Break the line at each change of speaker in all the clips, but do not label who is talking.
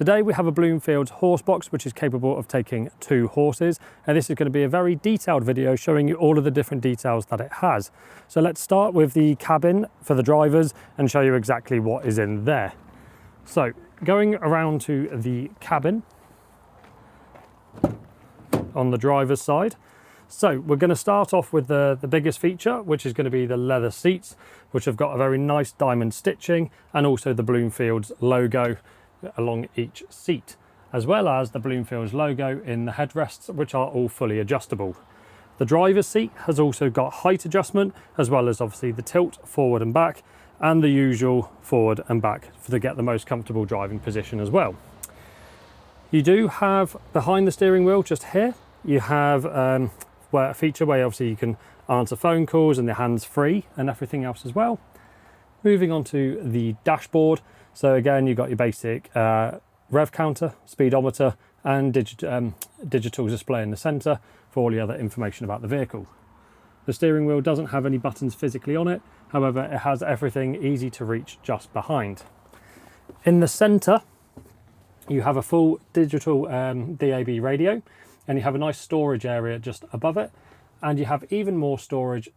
Today we have a Bloomfields Horsebox which is capable of taking 2 horses, and this is going to be a very detailed video showing you all of the different details that it has. So let's start with the cabin for the drivers and show you exactly what is in there. So going around to the cabin on the driver's side. So we're going to start off with the biggest feature, which is going to be the leather seats, which have got a very nice diamond stitching and also the Bloomfields logo along each seat, as well as the Bloomfields logo in the headrests, which are all fully adjustable. The driver's seat has also got height adjustment, as well as obviously the tilt forward and back, and the usual forward and back to get the most comfortable driving position as well. You do have behind the steering wheel, just here, you have a feature where obviously you can answer phone calls and the hands free and everything else as well. Moving on to the dashboard. So again, you've got your basic rev counter, speedometer, and digital display in the center for all the other information about the vehicle. The steering wheel doesn't have any buttons physically on it. However, it has everything easy to reach just behind. In the center, you have a full digital DAB radio, and you have a nice storage area just above it. And you have even more storage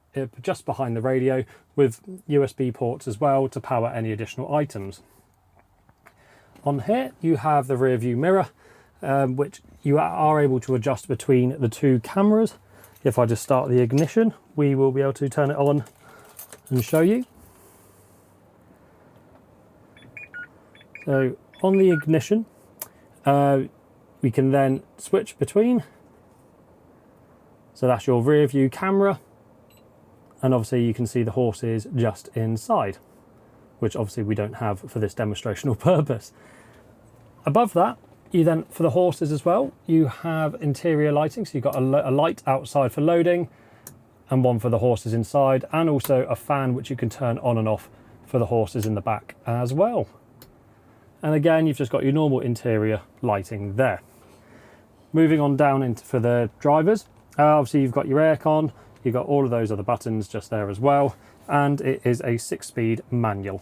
just behind the radio with USB ports as well to power any additional items. On here, you have the rear view mirror, which you are able to adjust between the 2 cameras. If I just start the ignition, we will be able to turn it on and show you. So on the ignition, we can then switch between. So that's your rear view camera, and obviously you can see the horses just inside, which obviously we don't have for this demonstrational purpose. Above that, you then, for the horses as well, you have interior lighting. So you've got a light outside for loading and one for the horses inside, and also a fan which you can turn on and off for the horses in the back as well. And again, you've just got your normal interior lighting there. Moving on down for the drivers, obviously you've got your aircon, you've got all of those other buttons just there as well, and it is a 6-speed manual.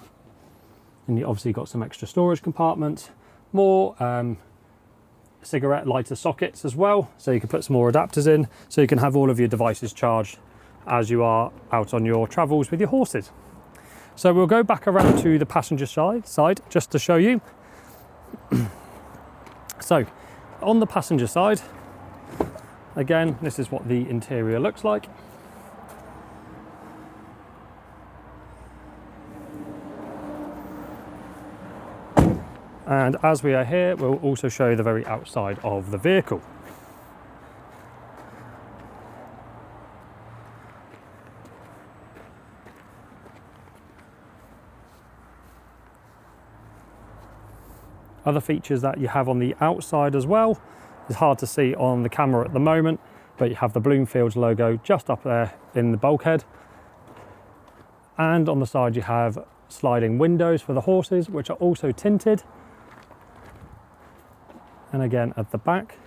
And you obviously got some extra storage compartments, more cigarette lighter sockets as well, so you can put some more adapters in, so you can have all of your devices charged as you are out on your travels with your horses. So we'll go back around to the passenger side just to show you. So on the passenger side, again, this is what the interior looks like. And as we are here, we'll also show you the very outside of the vehicle. Other features that you have on the outside as well, it's hard to see on the camera at the moment, but you have the Bloomfields logo just up there in the bulkhead. And on the side you have sliding windows for the horses, which are also tinted. And again, at the back,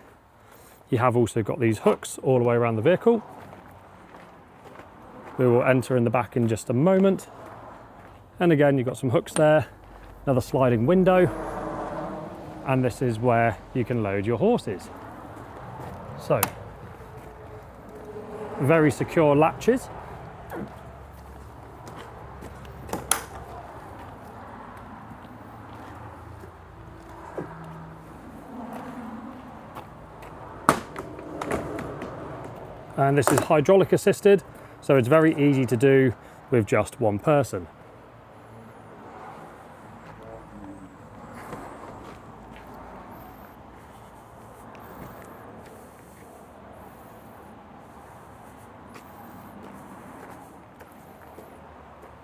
you have also got these hooks all the way around the vehicle. We will enter in the back in just a moment. And again, you've got some hooks there, another sliding window. And this is where you can load your horses. So, very secure latches. And this is hydraulic assisted, so it's very easy to do with just one person.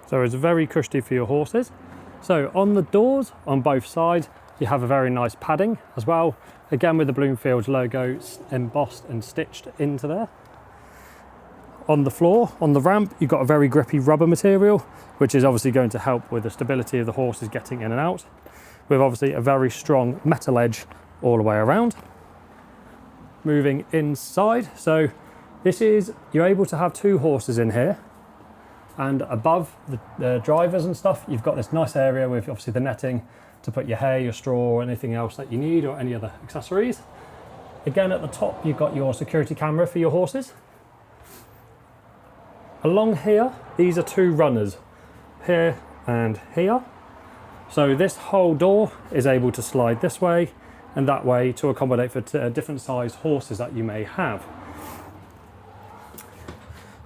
So it's very cushy for your horses. So on the doors on both sides, you have a very nice padding as well, again with the Bloomfields logo embossed and stitched into there. On the floor, on the ramp, you've got a very grippy rubber material, which is obviously going to help with the stability of the horses getting in and out, with obviously a very strong metal edge all the way around. Moving inside, so this is, you're able to have 2 horses in here, and above the drivers and stuff, you've got this nice area with obviously the netting to put your hay, your straw, or anything else that you need, or any other accessories. Again, at the top, you've got your security camera for your horses. Along here, these are two runners, here and here. So this whole door is able to slide this way and that way to accommodate for different sized horses that you may have.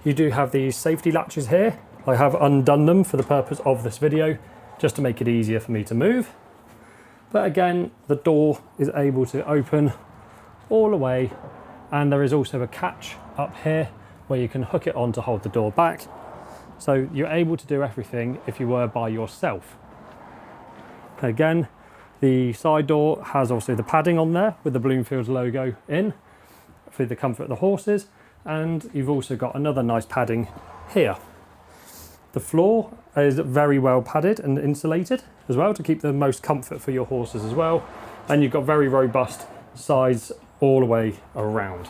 You do have these safety latches here. I have undone them for the purpose of this video, just to make it easier for me to move. But again, the door is able to open all the way, and there is also a catch up here where you can hook it on to hold the door back. So you're able to do everything if you were by yourself. Again, the side door has also the padding on there with the Bloomfields logo in for the comfort of the horses, and you've also got another nice padding here. The floor is very well padded and insulated as well to keep the most comfort for your horses as well, and you've got very robust sides all the way around.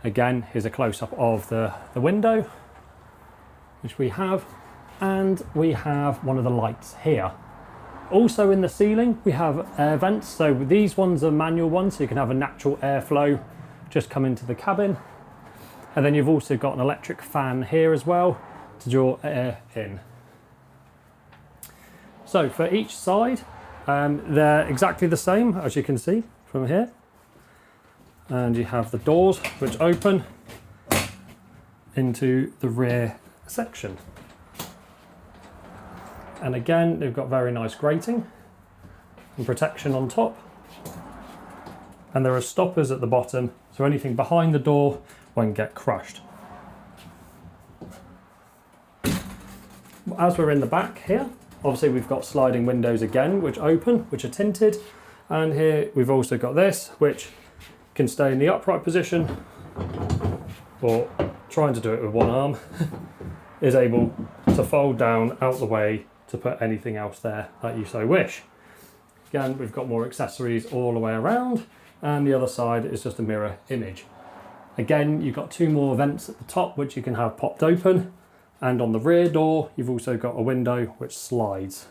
Again, here's a close-up of the window, which we have, and we have one of the lights here. Also in the ceiling, we have air vents. So these ones are manual ones, so you can have a natural airflow just come into the cabin. And then you've also got an electric fan here as well to draw air in. So for each side, they're exactly the same, as you can see from here. And you have the doors which open into the rear section. And again, they've got very nice grating and protection on top. And there are stoppers at the bottom, so anything behind the door won't get crushed. As we're in the back here, obviously we've got sliding windows again, which open, which are tinted. And here we've also got this, which can stay in the upright position, or trying to do it with one arm, is able to fold down out the way to put anything else there that you so wish. Again, we've got more accessories all the way around, and the other side is just a mirror image. Again, you've got two more vents at the top which you can have popped open, and on the rear door you've also got a window which slides.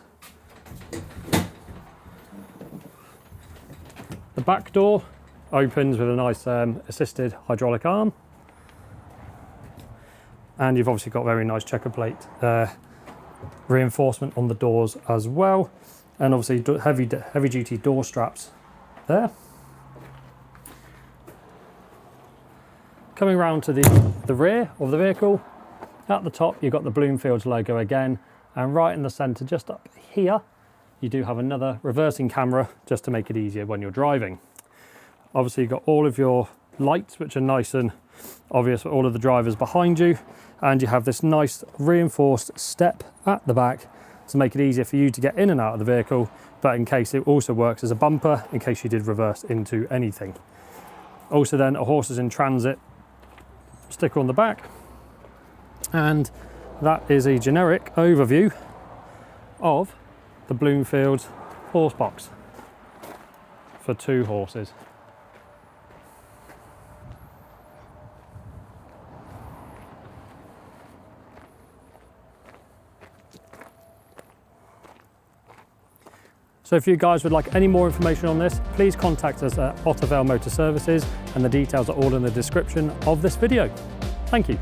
The back door opens with a nice assisted hydraulic arm, and you've obviously got very nice checker plate reinforcement on the doors as well, and obviously heavy duty door straps there. Coming round to the rear of the vehicle, at the top you've got the Bloomfields logo again, and right in the centre just up here you do have another reversing camera just to make it easier when you're driving. Obviously you've got all of your lights which are nice and obvious for all of the drivers behind you, and you have this nice reinforced step at the back to make it easier for you to get in and out of the vehicle, but in case it also works as a bumper in case you did reverse into anything. Also then a horses in transit sticker on the back, and that is a generic overview of the Bloomfields Horsebox for 2 horses. So if you guys would like any more information on this, please contact us at Otter Vale Motor Services, and the details are all in the description of this video. Thank you.